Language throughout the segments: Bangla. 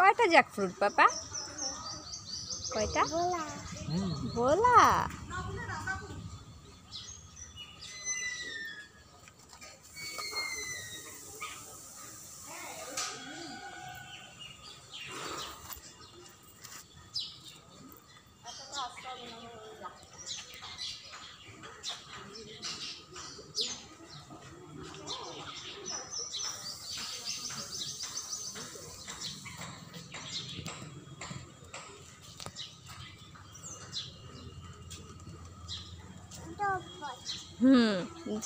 কয়টা জ্যাকফ্রুট পাপা? কয়টা? बोला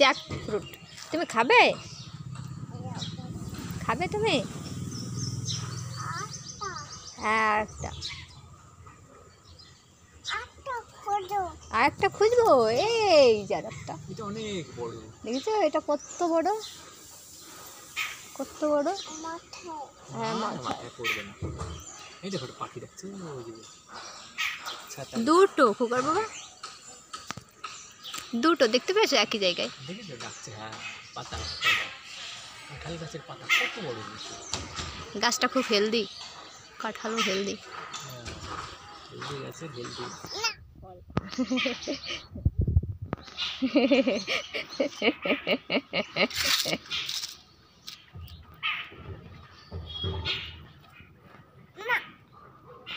জ্যাকফ্রুট তুমি খাবে? খাবে তুমি? একটা আরেকটা খুঁজবো। এই যার একটা, এটা অনেক বড়। দেখেছো এটা কত বড়, কত বড়। হ্যাঁ মাথায় পড়বে না। এই দেখো পাখি দেখছো, দুটো খোকার বাবা, দুটো দেখতে পেয়েছো একই জায়গায়। দেখেছো ডাকছে। হ্যাঁ পাতা, কাঁঠাল গাছের পাতা কত বড়। গাছটা খুব হেলদি, কাঁঠালও হেলদি। হেলদি গাছে হেলদি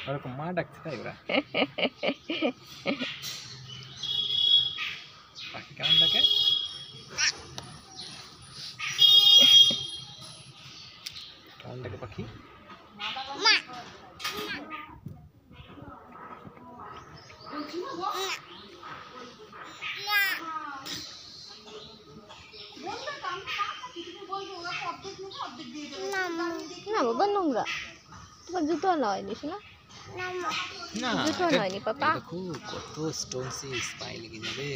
ওরকম মা ডাকছে তাই ওরা। পাখি কেমন ডাকে? কেমন ডাকে পাখি? না বাবা নোংরা, তোমার জুতো নয়নি শোনা, না জুতো নয়নি পাপা। দেখো কত স্টোন পায়ে লেগে যাবে।